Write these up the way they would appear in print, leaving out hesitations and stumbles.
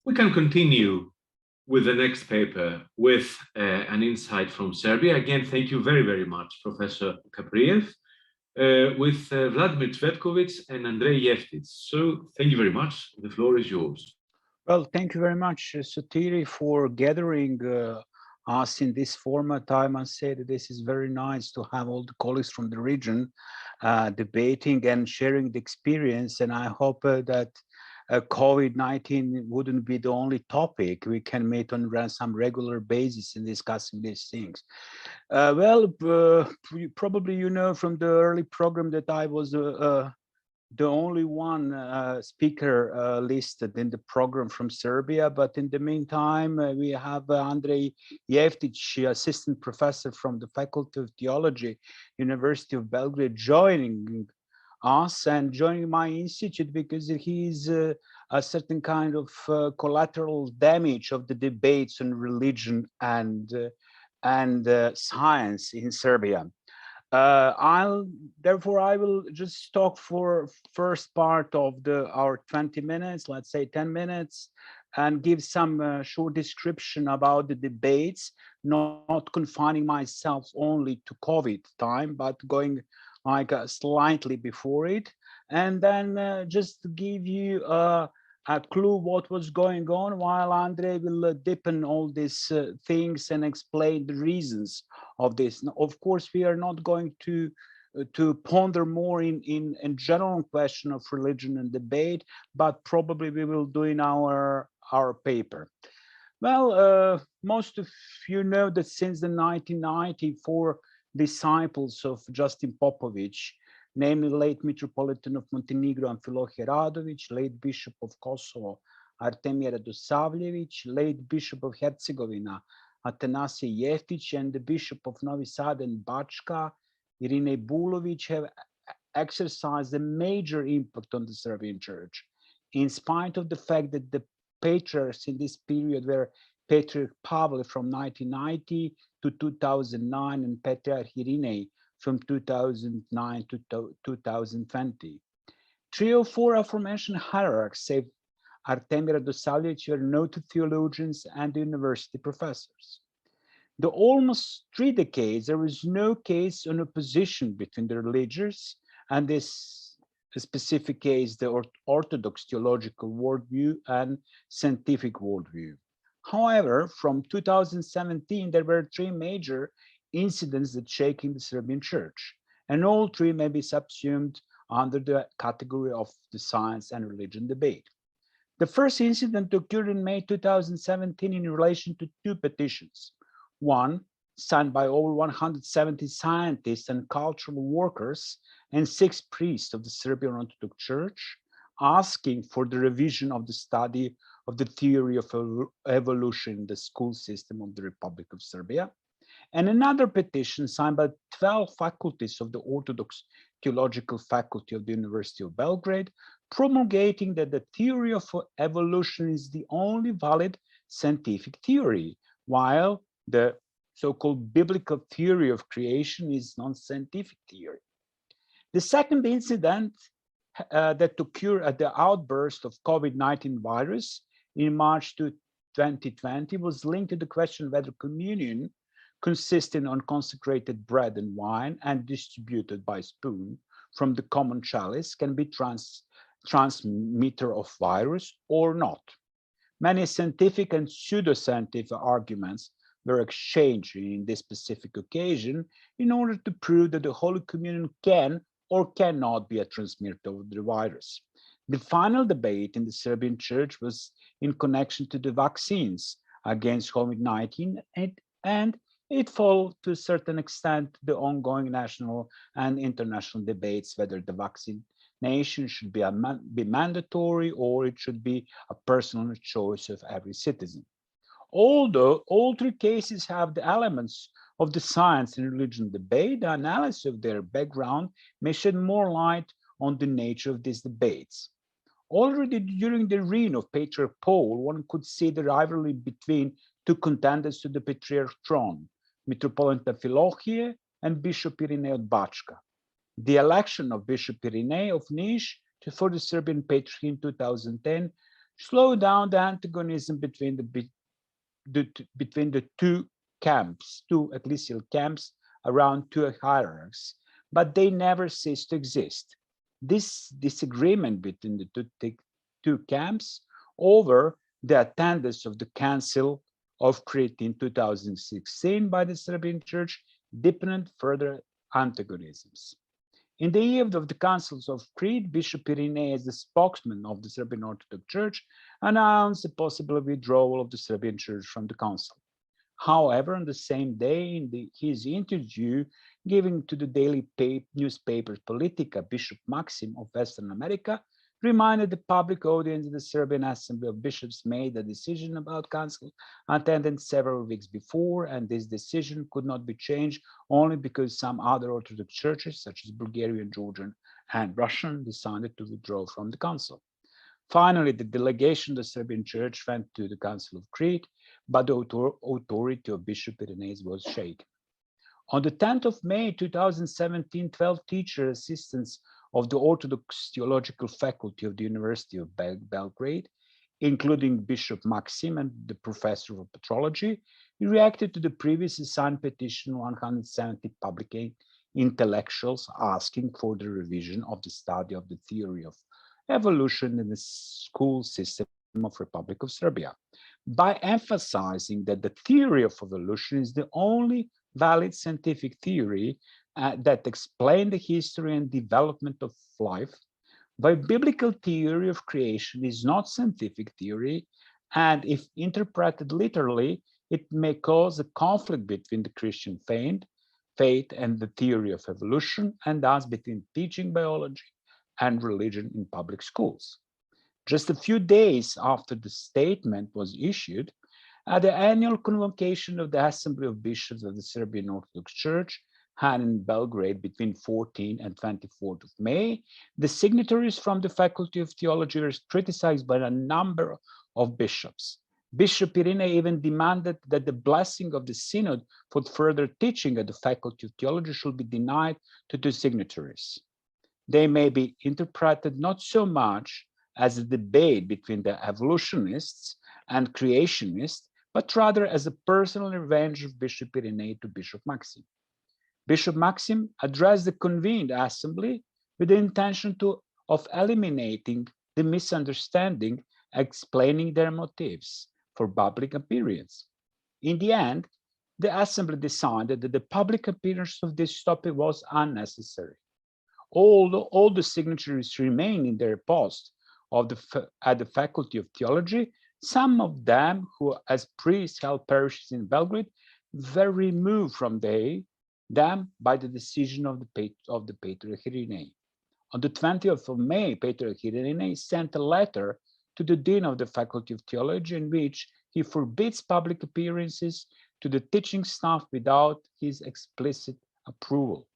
We can continue with the next paper with an insight from Serbia. Again, thank you very, very much, Professor Kapriev, with Vladimir Cvetkovic and Andrej Jeftic. So thank you very much. The floor is yours. Well, thank you very much, Sotiri, for gathering us in this format. I must say that this is very nice to have all the colleagues from the region debating and sharing the experience. And I hope that COVID-19 wouldn't be the only topic. We can meet on some regular basis in discussing these things. Probably you know from the early program that I was the only one speaker listed in the program from Serbia, but in the meantime, we have Andrej Jeftic, assistant professor from the Faculty of Theology, University of Belgrade, joining us and joining my institute because he's a certain kind of collateral damage of the debates on religion and science in Serbia. Therefore, I will just talk for first part of our 20 minutes, let's say 10 minutes, and give some short description about the debates, not confining myself only to COVID time, but going like slightly before it, and then just to give you a clue what was going on, while Andrej will deepen all these things and explain the reasons of this. Now, of course, we are not going to ponder more in general question of religion and debate, but probably we will do in our paper. Well, most of you know that since the 1994 disciples of Justin Popovic, namely late Metropolitan of Montenegro Amfilohije Radovic, late Bishop of Kosovo Artemir Radosavljevic, late Bishop of Herzegovina Atanasije Jeftic, and the Bishop of Novi Sad and Bačka Irine Bulovic have exercised a major impact on the Serbian Church, in spite of the fact that the patriarchs in this period were Patriarch Pavle from 1990 to 2009 and Patriarch Irine from 2009 to 2020. 3 or 4 aforementioned hierarchs, save Artemir Radosavljevic, were noted theologians and university professors. The almost 3 decades, there was no case on opposition between the religious and this specific case, the Orthodox theological worldview and scientific worldview. However, from 2017, there were 3 major incidents that shaking the Serbian Church, and all 3 may be subsumed under the category of the science and religion debate. The first incident occurred in May 2017 in relation to 2 petitions. One, signed by over 170 scientists and cultural workers and 6 priests of the Serbian Orthodox Church, asking for the revision of the study of the theory of evolution in the school system of the Republic of Serbia, and another petition signed by 12 faculties of the Orthodox Theological Faculty of the University of Belgrade, promulgating that the theory of evolution is the only valid scientific theory, while the so-called biblical theory of creation is non-scientific theory. The second incident that occurred at the outburst of COVID-19 virus in March 2020 was linked to the question whether communion, consisting on consecrated bread and wine and distributed by spoon from the common chalice, can be transmitter of virus or not. Many scientific and pseudoscientific arguments were exchanged in this specific occasion in order to prove that the Holy Communion can or cannot be a transmitter of the virus. The final debate in the Serbian Church was in connection to the vaccines against COVID-19, and it followed to a certain extent the ongoing national and international debates whether the vaccination should be mandatory or it should be a personal choice of every citizen. Although all 3 cases have the elements of the science and religion debate, the analysis of their background may shed more light on the nature of these debates. Already during the reign of Patriarch Paul, one could see the rivalry between 2 contenders to the Patriarch throne, Metropolitan Amfilohije and Bishop Irine of Bačka. The election of Bishop Irine of Niš for the Serbian Patriarch in 2010 slow down the antagonism between the two camps, two ecclesial camps around two hierarchs, but they never cease to exist. This disagreement between the two camps over the attendance of the Council of Crete in 2016 by the Serbian Church deepened further antagonisms. In the eve of the Councils of Crete, Bishop Irinei, as the spokesman of the Serbian Orthodox Church, announced the possible withdrawal of the Serbian Church from the Council. However, on the same day, in his interview given to the daily newspaper Politica, Bishop Maxim of Western America reminded the public audience that the Serbian Assembly of Bishops made a decision about council attendance several weeks before, and this decision could not be changed only because some other Orthodox churches, such as Bulgarian, Georgian, and Russian, decided to withdraw from the council. Finally, the delegation of the Serbian Church went to the Council of Crete, but the authority of Bishop Irenaeus was shaken. On the 10th of May 2017, 12 teacher assistants of the Orthodox Theological Faculty of the University of Belgrade, including Bishop Maxim and the Professor of Theology, reacted to the previously signed petition 170 public intellectuals asking for the revision of the study of the theory of evolution in the school system of Republic of Serbia, by emphasizing that the theory of evolution is the only valid scientific theory that explains the history and development of life, while biblical theory of creation is not scientific theory, and if interpreted literally, it may cause a conflict between the Christian faith and the theory of evolution, and thus between teaching biology and religion in public schools. Just a few days after the statement was issued, at the annual convocation of the Assembly of Bishops of the Serbian Orthodox Church, held in Belgrade between 14 and 24th of May, the signatories from the Faculty of Theology were criticized by a number of bishops. Bishop Irinei even demanded that the blessing of the synod for further teaching at the Faculty of Theology should be denied to the signatories. They may be interpreted not so much as a debate between the evolutionists and creationists, but rather as a personal revenge of Bishop Irinei to Bishop Maxim. Bishop Maxim addressed the convened assembly with the intention of eliminating the misunderstanding, explaining their motives for public appearance. In the end, the assembly decided that the public appearance of this topic was unnecessary. All the signatories remain in their post at the Faculty of Theology. Some of them, who as priests held parishes in Belgrade, were removed from them by the decision of the Patriarch Irinei. On the 20th of May, Patriarch Irinei sent a letter to the Dean of the Faculty of Theology in which he forbids public appearances to the teaching staff without his explicit approval.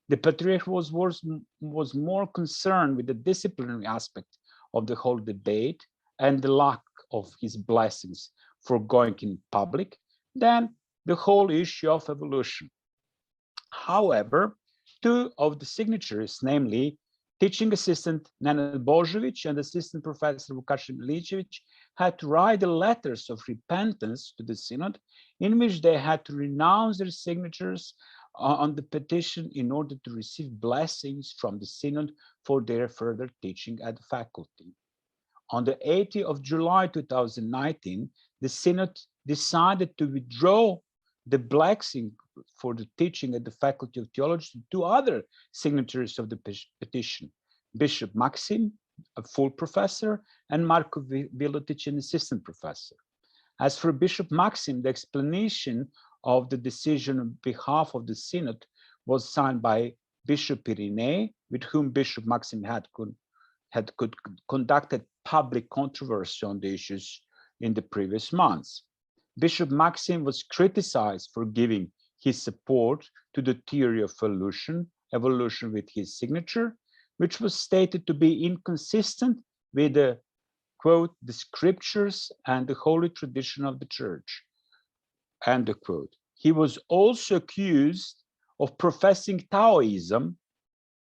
The Patriarch was more concerned with the disciplinary aspect of the whole debate and the lack of his blessings for going in public than the whole issue of evolution. However, two of the signatories, namely teaching assistant Nenad Božović and assistant professor Vukašin Miličević, had to write the letters of repentance to the synod in which they had to renounce their signatures on the petition in order to receive blessings from the synod for their further teaching at the faculty. On the 18th of July 2019, the synod decided to withdraw the blessing for the teaching at the Faculty of Theology to two other signatories of the petition, Bishop Maxim, a full professor, and Marko Vilotic, an assistant professor. As for Bishop Maxim, the explanation of the decision on behalf of the synod was signed by Bishop Irinei, with whom Bishop Maxim had conducted public controversy on the issues in the previous months. Bishop Maxim was criticized for giving his support to the theory of evolution with his signature, which was stated to be inconsistent with the, quote, the scriptures and the holy tradition of the church, end quote. He was also accused of professing Taoism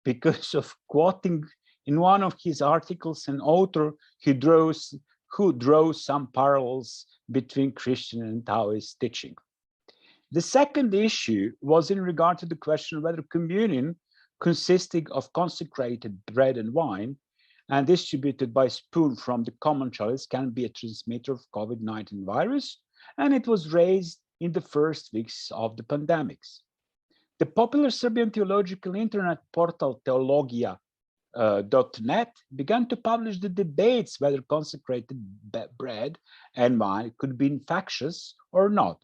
because of quoting in one of his articles an author who draws who draw some parallels between Christian and Taoist teaching. The second issue was in regard to the question of whether communion, consisting of consecrated bread and wine and distributed by spoon from the common chalice, can be a transmitter of COVID-19 virus, and it was raised in the first weeks of the pandemics. The popular Serbian theological internet portal Theologia.net began to publish the debates whether consecrated bread and wine could be infectious or not.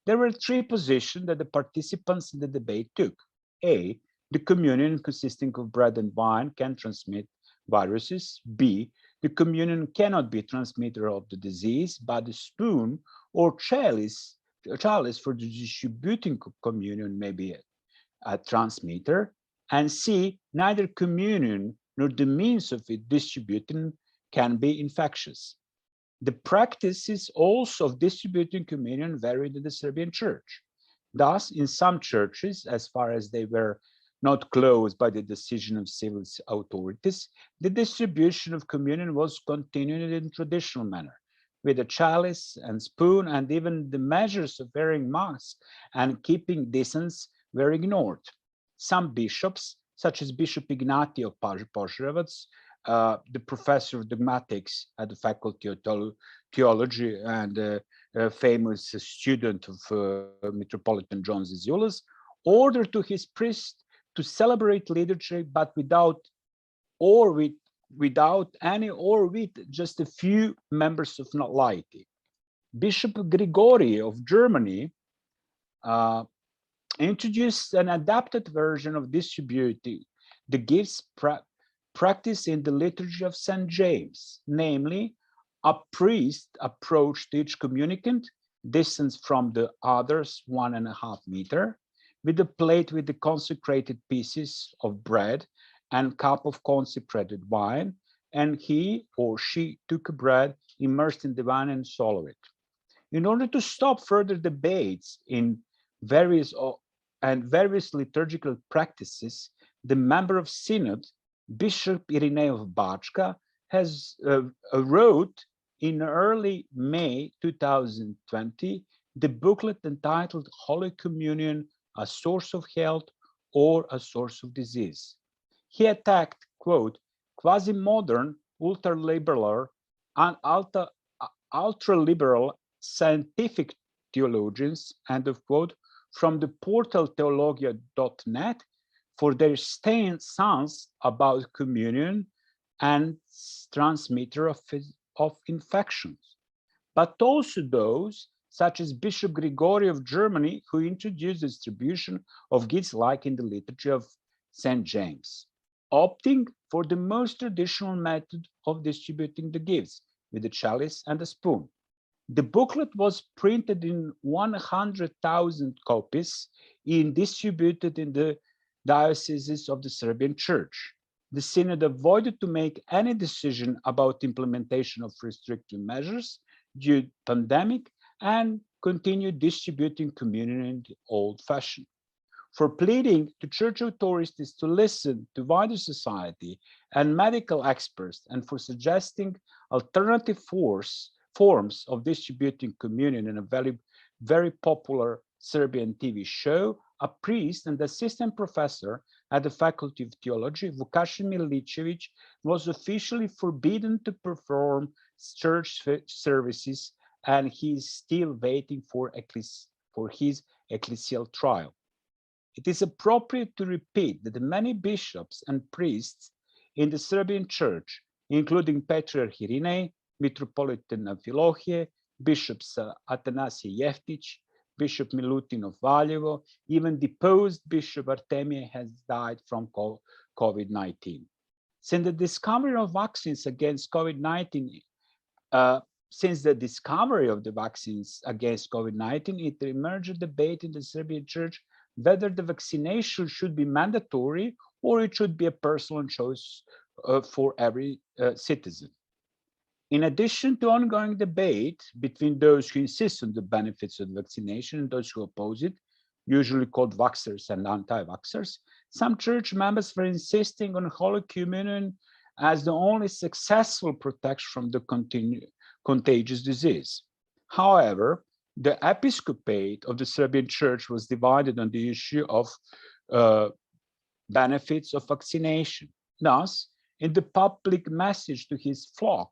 There were three positions that the participants in the debate took. A, the communion consisting of bread and wine can transmit viruses. B, the communion cannot be a transmitter of the disease, but the spoon or chalice for the distributing communion may be a transmitter. And C, neither communion nor the means of it distributing can be infectious. The practices also of distributing communion varied in the Serbian church. Thus, in some churches, as far as they were not closed by the decision of civil authorities, the distribution of communion was continued in traditional manner, with a chalice and spoon, and even the measures of wearing masks and keeping distance were ignored. Some bishops, such as Bishop Ignatij of Požarevac, the professor of dogmatics at the Faculty of Theology and a famous student of Metropolitan John Zizioulas, ordered to his priest to celebrate liturgy, but without any or with just a few members of laity. Bishop Grigori of Germany introduced an adapted version of distributing the gifts practiced in the liturgy of St. James, namely, a priest approached each communicant, distance from the others 1.5 meters, with a plate with the consecrated pieces of bread and cup of consecrated wine, and he or she took a bread immersed in the wine and swallowed it. In order to stop further debates in various liturgical practices, the member of Synod, Bishop Irinei of Bačka, has wrote in early May 2020 the booklet entitled Holy Communion, a Source of Health or a Source of Disease. He attacked, quote, quasi-modern, ultra-liberal scientific theologians, end of quote, from the portal Theologia.net for their stance about communion and transmitter of infections, but also those such as Bishop Grigori of Germany, who introduced the distribution of gifts like in the liturgy of St. James, opting for the most traditional method of distributing the gifts with the chalice and the spoon. The booklet was printed in 100,000 copies and distributed in the dioceses of the Serbian Church. The Synod avoided to make any decision about implementation of restrictive measures due to the pandemic and continued distributing communion in the old fashion. For pleading to church authorities to listen to wider society and medical experts, and for suggesting alternative forms of distributing communion in a very popular Serbian TV show, a priest and assistant professor at the Faculty of Theology, Vukašin Miličević, was officially forbidden to perform church services, and he is still waiting for his ecclesial trial. It is appropriate to repeat that the many bishops and priests in the Serbian Church, including Patriarch Irinei, Metropolitan Amfilohije, Bishops Atanasije Jeftic, Bishop Milutin of Valjevo, even deposed Bishop Artemije has died from COVID-19. Since the discovery of vaccines against COVID-19, it emerged a debate in the Serbian Church whether the vaccination should be mandatory or it should be a personal choice for every citizen. In addition to ongoing debate between those who insist on the benefits of the vaccination and those who oppose it, usually called vaxxers and anti-vaxxers, some church members were insisting on Holy Communion as the only successful protection from the contagious disease. However, the episcopate of the Serbian Church was divided on the issue of benefits of vaccination. Thus, in the public message to his flock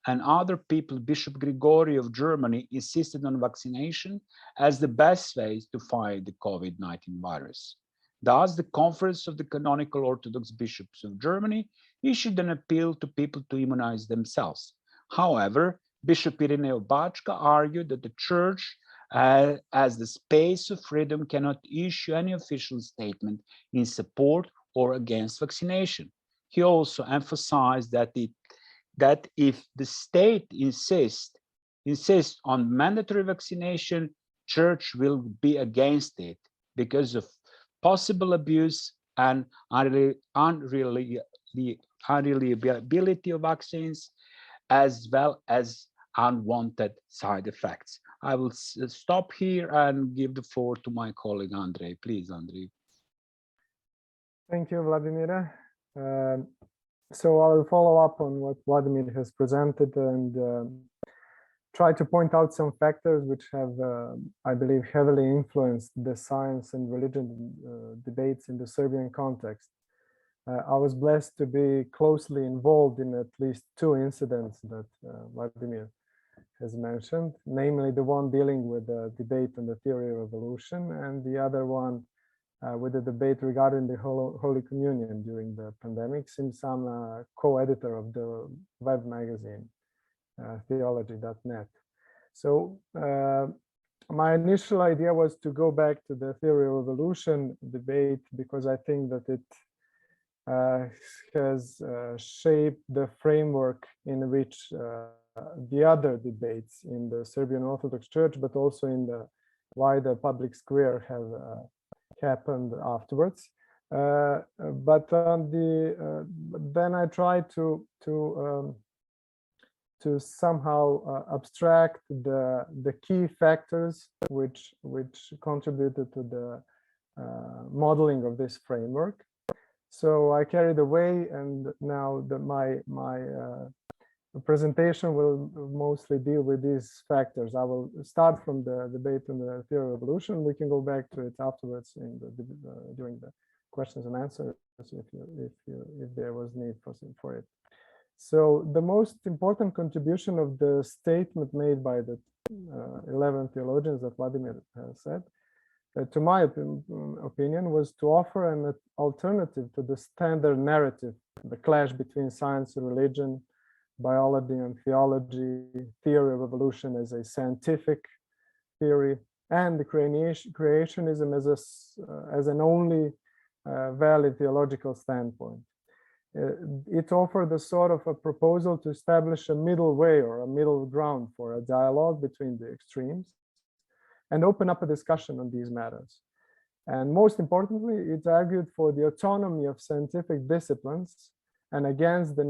and other people, Bishop Grigori of Germany insisted on vaccination as the best way to fight the COVID-19 virus. Thus, the Conference of the Canonical Orthodox Bishops of Germany issued an appeal to people to immunize themselves. However, Bishop Irineu Bachka argued that the Church, as the space of freedom, cannot issue any official statement in support or against vaccination. He also emphasized that if the state insists on mandatory vaccination, Church will be against it because of possible abuse and unreliability of vaccines, as well as unwanted side effects. I will stop here and give the floor to my colleague Andrej. Please, Andrej. Thank you, Vladimir. So I will follow up on what Vladimir has presented and try to point out some factors which have, I believe, heavily influenced the science and religion debates in the Serbian context. I was blessed to be closely involved in at least two incidents that Vladimir has mentioned, namely the one dealing with the debate on the theory of evolution, and the other one with the debate regarding the Holy Communion during the pandemic, since I'm a co-editor of the web magazine, Theology.net. So my initial idea was to go back to the theory of evolution debate because I think that it has shaped the framework in which the other debates in the Serbian Orthodox Church, but also in the wider public square, have happened afterwards. But on then I tried to somehow abstract the key factors which contributed to the modeling of this framework. So I carried away, and now my presentation will mostly deal with these factors. I will start from the debate on the theory of evolution. We can go back to it afterwards in during the questions and answers if there was need for it. So the most important contribution of the statement made by the 11 theologians that Vladimir said, to my opinion, was to offer an alternative to the standard narrative, the clash between science and religion, biology and theology, theory of evolution as a scientific theory, and the creationism as an only valid theological standpoint. It offered a sort of a proposal to establish a middle way or a middle ground for a dialogue between the extremes and open up a discussion on these matters. And most importantly, it argued for the autonomy of scientific disciplines and against the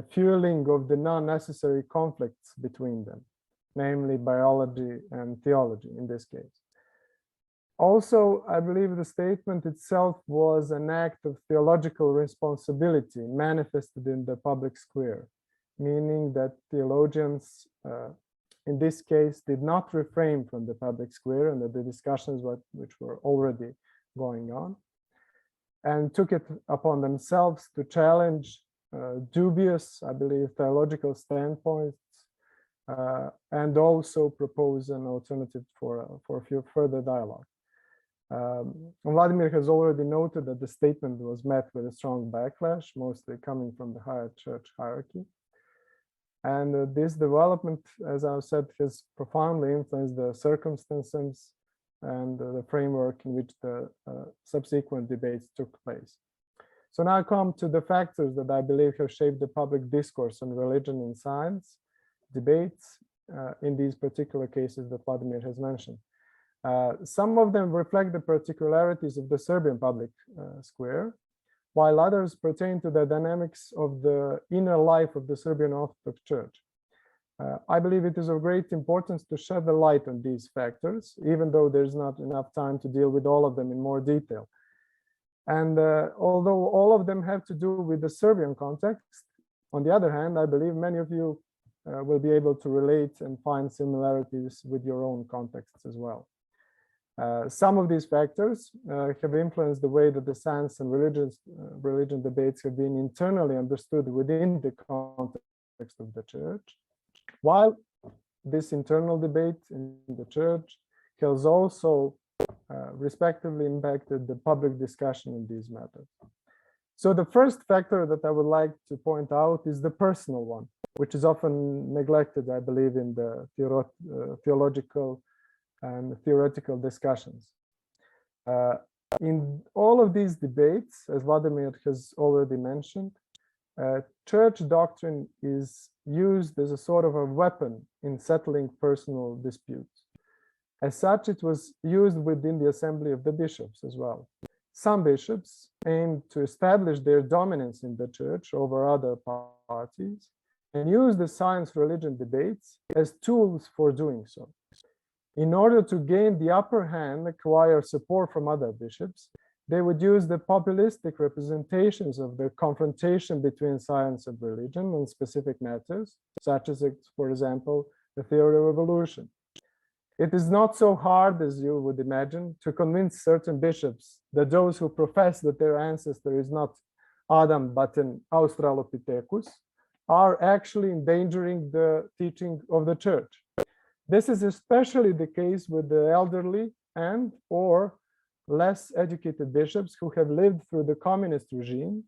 fueling of the non-necessary conflicts between them, namely biology and theology in this case. Also, I believe the statement itself was an act of theological responsibility manifested in the public square, meaning that theologians, in this case, did not refrain from the public square and the discussions which were already going on, and took it upon themselves to challenge dubious, I believe, theological standpoints, and also propose an alternative for further dialogue. Vladimir has already noted that the statement was met with a strong backlash, mostly coming from the higher church hierarchy. And this development, as I've said, has profoundly influenced the circumstances and the framework in which the subsequent debates took place. So now I come to the factors that I believe have shaped the public discourse on religion and science debates in these particular cases that Vladimir has mentioned. Some of them reflect the particularities of the Serbian public square, while others pertain to the dynamics of the inner life of the Serbian Orthodox Church. I believe it is of great importance to shed the light on these factors, even though there's not enough time to deal with all of them in more detail. And although all of them have to do with the Serbian context, On the other hand, I believe many of you will be able to relate and find similarities with your own contexts as well. Some of these factors have influenced the way that the science and religion debates have been internally understood within the context of the church, while this internal debate in the church has also respectively impacted the public discussion in these matters. So the first factor that I would like to point out is the personal one, which is often neglected, I believe, in the theological and theoretical discussions. In all of these debates, as Vladimir has already mentioned, church doctrine is used as a sort of a weapon in settling personal disputes. As such, it was used within the assembly of the bishops as well. Some bishops aimed to establish their dominance in the church over other parties and use the science-religion debates as tools for doing so. In order to gain the upper hand, acquire support from other bishops, they would use the populistic representations of the confrontation between science and religion on specific matters, such as, for example, the theory of evolution. It is not so hard as you would imagine to convince certain bishops that those who profess that their ancestor is not Adam but an Australopithecus are actually endangering the teaching of the church. This is especially the case with the elderly and or less educated bishops who have lived through the communist regime,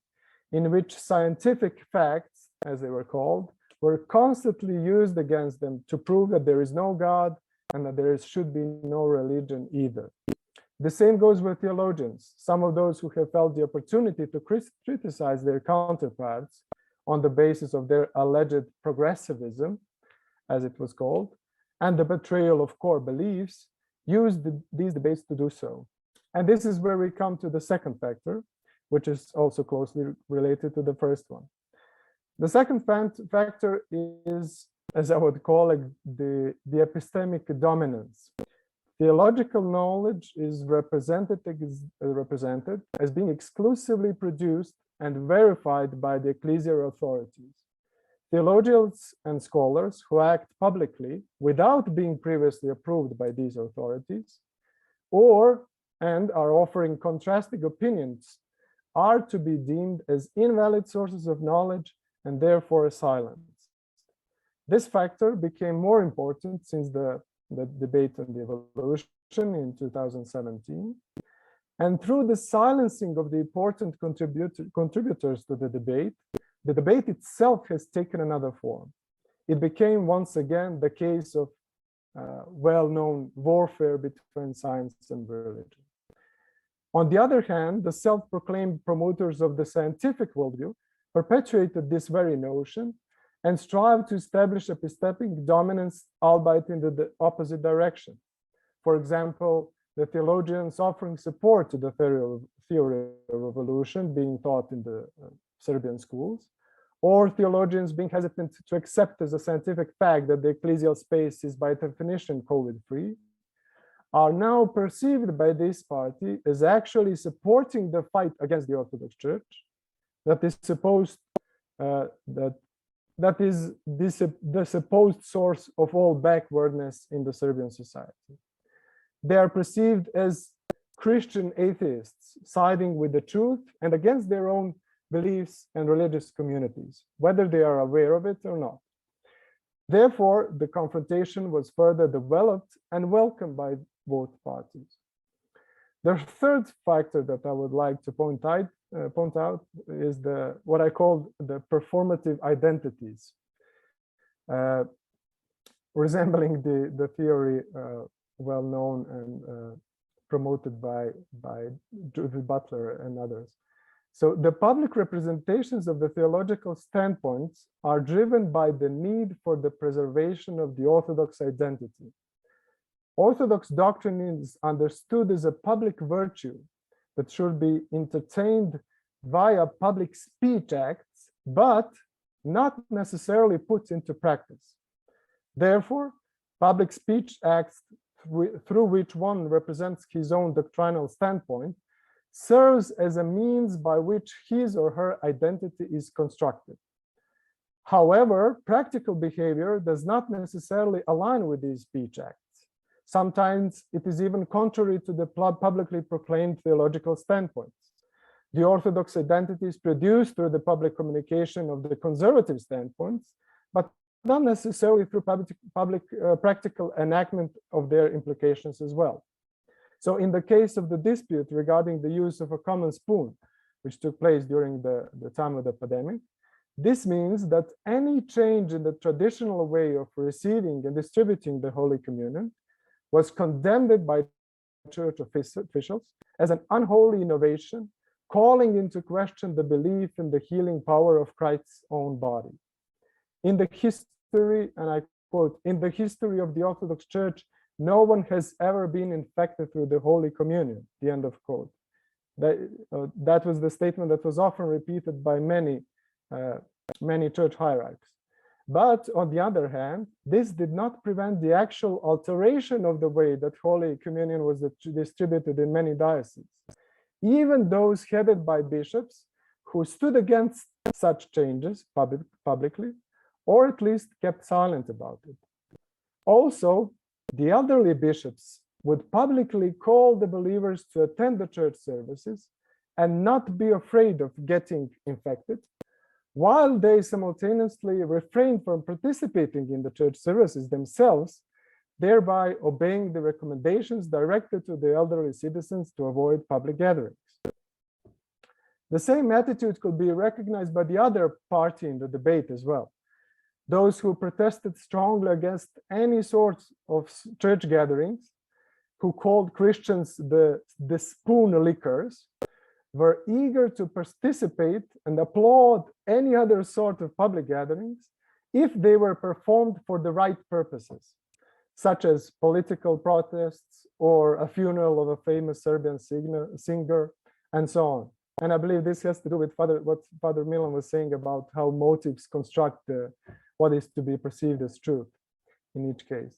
in which scientific facts, as they were called, were constantly used against them to prove that there is no God and that there should be no religion either. The same goes with theologians. Some of those who have felt the opportunity to criticize their counterparts on the basis of their alleged progressivism, as it was called, and the betrayal of core beliefs, used these debates to do so. And this is where we come to the second factor, which is also closely related to the first one. The second factor is, as I would call it, the epistemic dominance. Theological knowledge is represented as being exclusively produced and verified by the ecclesial authorities. Theologians and scholars who act publicly without being previously approved by these authorities and are offering contrasting opinions are to be deemed as invalid sources of knowledge and therefore silenced. This factor became more important since the debate on the evolution in 2017. And through the silencing of the important contributors to the debate itself has taken another form. It became once again the case of well-known warfare between science and religion. On the other hand, the self-proclaimed promoters of the scientific worldview perpetuated this very notion and strive to establish epistemic dominance, albeit in the opposite direction. For example, the theologians offering support to the theory of evolution being taught in the Serbian schools, or theologians being hesitant to accept as a scientific fact that the ecclesial space is by definition COVID-free, are now perceived by this party as actually supporting the fight against the Orthodox Church, that is supposed that is the supposed source of all backwardness in the Serbian society. They are perceived as Christian atheists, siding with the truth and against their own beliefs and religious communities, whether they are aware of it or not. Therefore, the confrontation was further developed and welcomed by both parties. The third factor that I would like to point out is what I call the performative identities, resembling the theory well known and promoted by Judith Butler and others. So the public representations of the theological standpoints are driven by the need for the preservation of the Orthodox identity. Orthodox doctrine is understood as a public virtue that should be entertained via public speech acts, but not necessarily put into practice. Therefore, public speech acts through which one represents his own doctrinal standpoint serves as a means by which his or her identity is constructed. However, practical behavior does not necessarily align with these speech acts. Sometimes it is even contrary to the publicly proclaimed theological standpoints. The Orthodox identity is produced through the public communication of the conservative standpoints, but not necessarily through practical enactment of their implications as well. So in the case of the dispute regarding the use of a common spoon, which took place during the time of the pandemic, this means that any change in the traditional way of receiving and distributing the Holy Communion was condemned by church officials as an unholy innovation, calling into question the belief in the healing power of Christ's own body. In the history, and I quote, "In the history of the Orthodox Church, no one has ever been infected through the Holy Communion," the end of quote. That was the statement that was often repeated by many church hierarchs. But on the other hand, this did not prevent the actual alteration of the way that Holy Communion was distributed in many dioceses. Even those headed by bishops who stood against such changes publicly, or at least kept silent about it. Also, the elderly bishops would publicly call the believers to attend the church services and not be afraid of getting infected, while they simultaneously refrained from participating in the church services themselves, thereby obeying the recommendations directed to the elderly citizens to avoid public gatherings. The same attitude could be recognized by the other party in the debate as well. Those who protested strongly against any sort of church gatherings, who called Christians the spoon lickers, were eager to participate and applaud any other sort of public gatherings if they were performed for the right purposes, such as political protests or a funeral of a famous Serbian singer, and so on. And I believe this has to do with what Father Milan was saying about how motives construct what is to be perceived as truth in each case.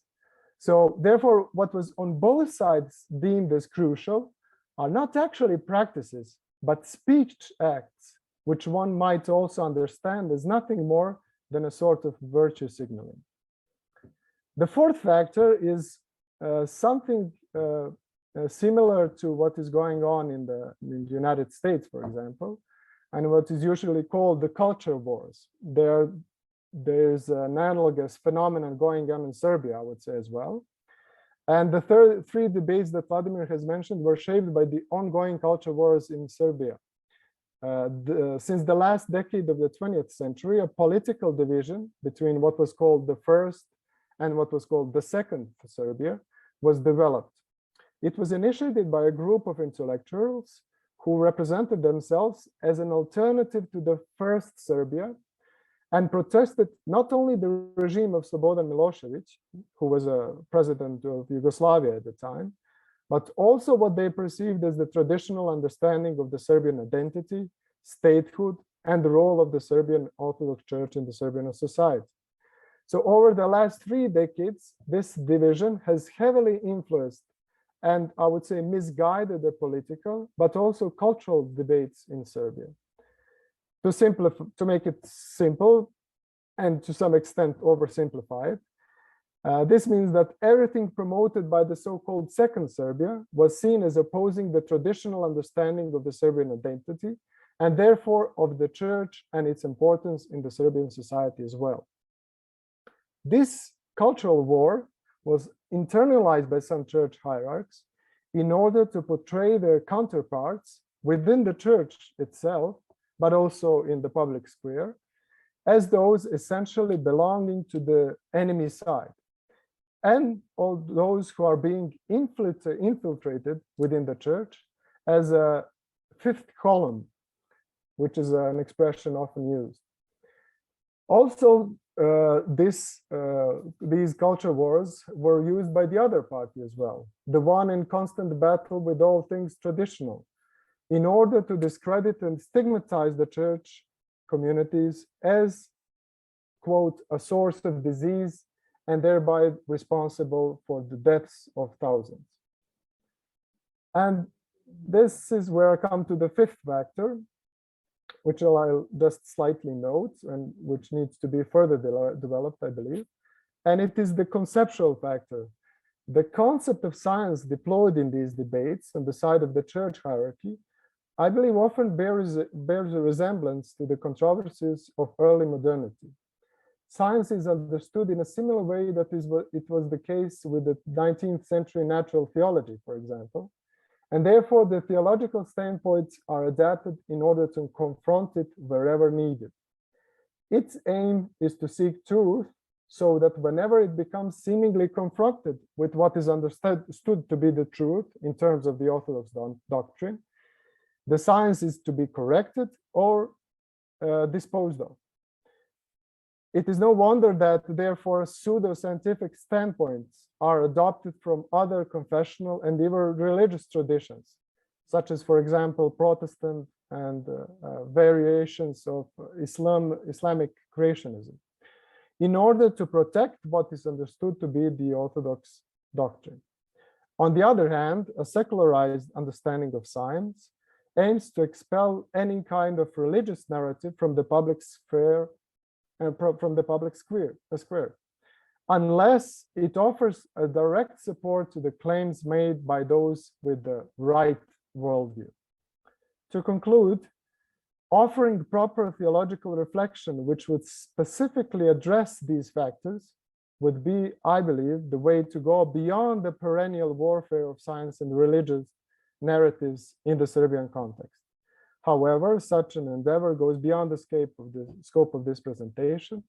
So therefore, what was on both sides deemed as crucial are not actually practices, but speech acts, which one might also understand as nothing more than a sort of virtue signaling. The fourth factor is something similar to what is going on in the United States, for example, and what is usually called the culture wars. There's an analogous phenomenon going on in Serbia, I would say, as well. And the three debates that Vladimir has mentioned were shaped by the ongoing culture wars in Serbia. Since the last decade of the 20th century, a political division between what was called the first and what was called the second Serbia was developed. It was initiated by a group of intellectuals who represented themselves as an alternative to the first Serbia and protested not only the regime of Slobodan Milošević, who was a president of Yugoslavia at the time, but also what they perceived as the traditional understanding of the Serbian identity, statehood, and the role of the Serbian Orthodox Church in the Serbian society. So over the last 3 decades, this division has heavily influenced and I would say misguided the political, but also cultural debates in Serbia. To make it simple and to some extent oversimplified, this means that everything promoted by the so-called second Serbia was seen as opposing the traditional understanding of the Serbian identity and therefore of the church and its importance in the Serbian society as well. This cultural war was internalized by some church hierarchs in order to portray their counterparts within the church itself, but also in the public square, as those essentially belonging to the enemy side, and all those who are being infiltrated within the church as a fifth column, which is an expression often used. Also, these culture wars were used by the other party as well, the one in constant battle with all things traditional, in order to discredit and stigmatize the church communities as, quote, a source of disease and thereby responsible for the deaths of thousands. And this is where I come to the fifth factor, which I'll just slightly note and which needs to be further developed, I believe. And it is the conceptual factor. The concept of science deployed in these debates on the side of the church hierarchy, I believe often bears a resemblance to the controversies of early modernity. Science is understood in a similar way that it was the case with the 19th century natural theology, for example, and therefore the theological standpoints are adapted in order to confront it wherever needed. Its aim is to seek truth so that whenever it becomes seemingly confronted with what is understood to be the truth in terms of the Orthodox doctrine, the science is to be corrected or disposed of. It is no wonder that, therefore, pseudo-scientific standpoints are adopted from other confessional and even religious traditions, such as, for example, Protestant and variations of Islamic creationism, in order to protect what is understood to be the Orthodox doctrine. On the other hand, a secularized understanding of science aims to expel any kind of religious narrative from the public sphere and from the public square, unless it offers a direct support to the claims made by those with the right worldview. To conclude, offering proper theological reflection which would specifically address these factors would be, I believe, the way to go beyond the perennial warfare of science and religious narratives in the Serbian context. However, such an endeavor goes beyond the scope of this presentation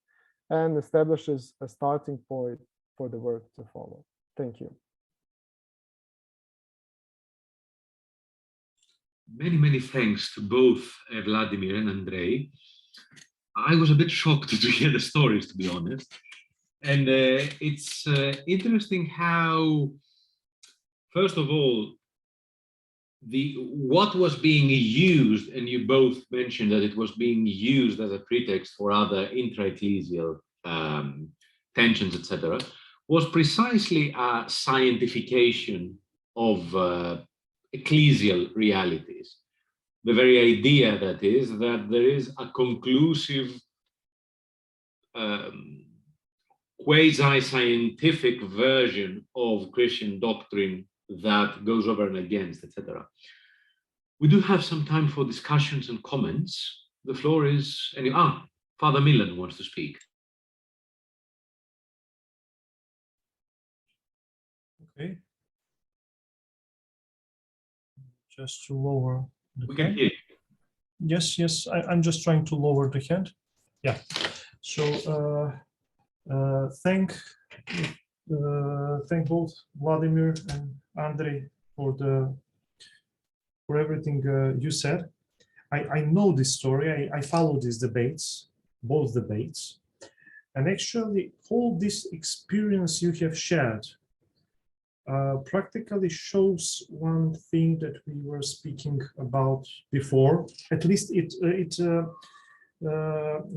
and establishes a starting point for the work to follow. Thank you. Many, many thanks to both Vladimir and Andrej. I was a bit shocked to hear the stories, to be honest. And it's interesting how, first of all, what was being used, and you both mentioned that it was being used as a pretext for other intra-ecclesial tensions, etc., was precisely a scientification of ecclesial realities. The very idea that there is a conclusive quasi-scientific version of Christian doctrine that goes over and against, etc. We do have some time for discussions and comments. The floor is, Father Milan wants to speak. Okay. Just to lower the We can hand. hear you. Yes, I'm just trying to lower the hand. Yeah. So thank both Vladimir and Andrej for everything you said. I know this story. I follow these debates, both debates, and actually all this experience you have shared practically shows one thing that we were speaking about before. At least it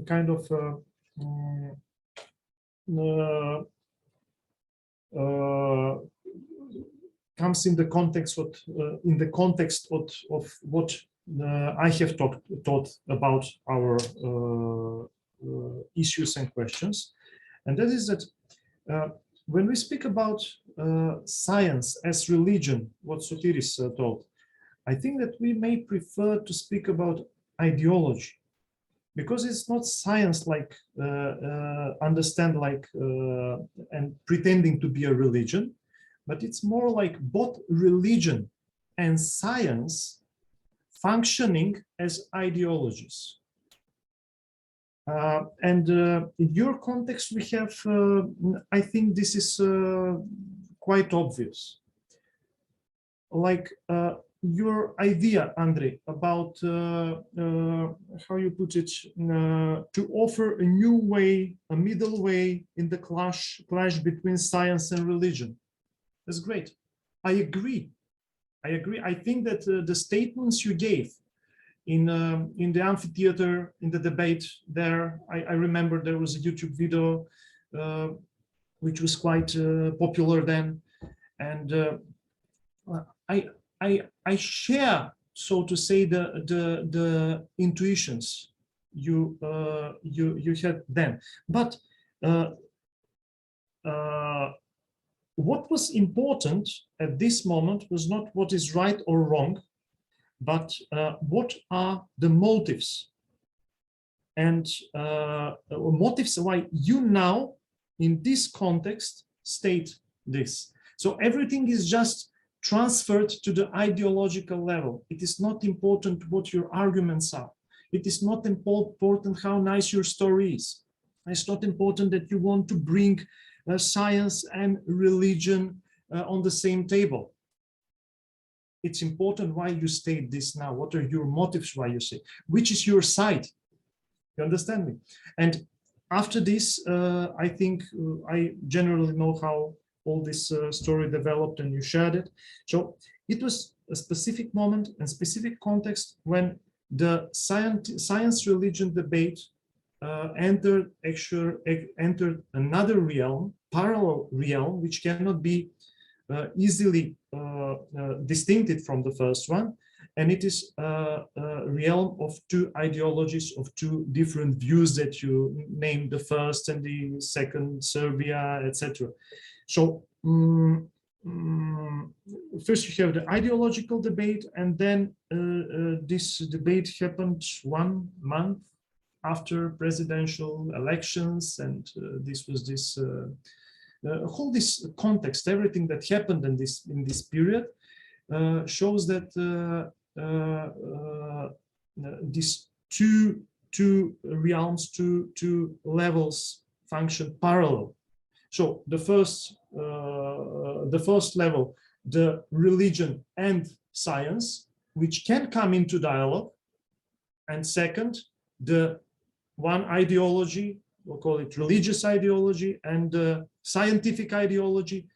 kind of comes in the context of what I have taught about our issues and questions, and that is that when we speak about science as religion, what Sotiris taught, I think that we may prefer to speak about ideology, because it's not science like understand like and pretending to be a religion, but it's more like both religion and science functioning as ideologies. And in your context, we have, I think this is quite obvious. Like your idea, Andrej, about how you put it, to offer a new way, a middle way in the clash between science and religion. That's great. I agree. I think that the statements you gave in the amphitheater, in the debate there, I remember there was a YouTube video which was quite popular then, and I share so to say, the intuitions you had then. But what was important at this moment was not what is right or wrong, but what are the motives, and motives why you now in this context state this. So everything is just transferred to the ideological level. It is not important what your arguments are. It is not important how nice your story is. It's not important that you want to bring science and religion on the same table. It's important why you state this now. What are your motives why you say? Which is your side? You understand me? And after this, I think I generally know how all this story developed, and you shared it. So it was a specific moment and specific context when the science-religion debate entered another realm, parallel realm, which cannot be easily distincted from the first one. And it is a realm of two ideologies, of two different views that you named, the first and the second, Serbia, etc. So first you have the ideological debate, and then this debate happened 1 month after presidential elections, and this was this whole this context, everything that happened in this period shows that these two realms, two levels function parallel. So the first level, the religion and science, which can come into dialogue, and second, the one ideology, we'll call it religious ideology, and scientific ideology,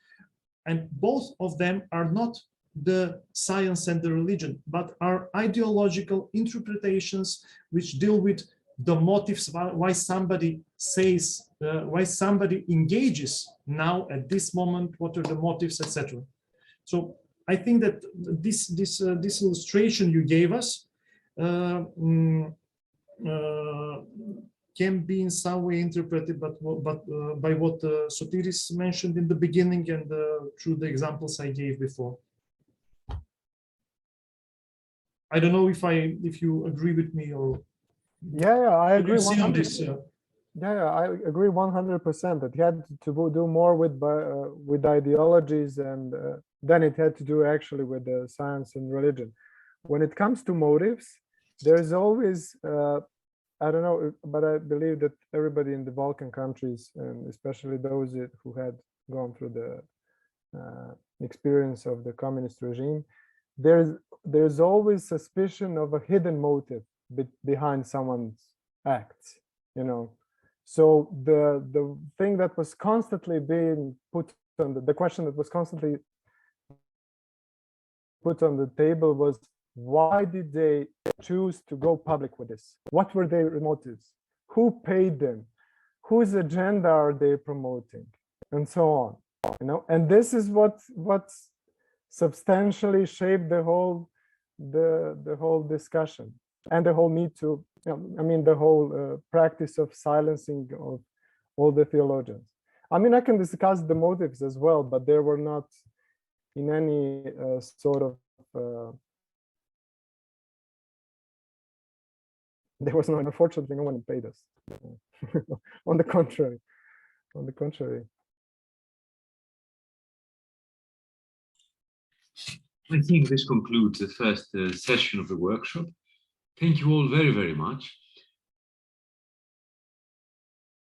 and both of them are not the science and the religion, but are ideological interpretations which deal with the motives, why somebody says, why somebody engages now at this moment, what are the motives, etc. So I think that this illustration you gave us can be in some way interpreted, but by what Sotiris mentioned in the beginning and through the examples I gave before. I don't know if you agree with me, or I agree. on this. I agree 100%. It had to do more with ideologies, and then it had to do actually with the science and religion. When it comes to motives, there's always I don't know, but I believe that everybody in the Balkan countries, and especially those who had gone through the experience of the communist regime, there's always suspicion of a hidden motive behind someone's acts, you know. So the thing that was constantly being put on the question that was constantly put on the table was, why did they choose to go public with this? What were their motives? Who paid them? Whose agenda are they promoting? And so on, you know. And this is what substantially shaped the whole discussion and the whole need to, I mean, the whole practice of silencing of all the theologians. I mean, I can discuss the motives as well, but they were not in any sort of there was no, unfortunately, no one paid us. On the contrary, I think this concludes the first session of the workshop. Thank you all very, very much.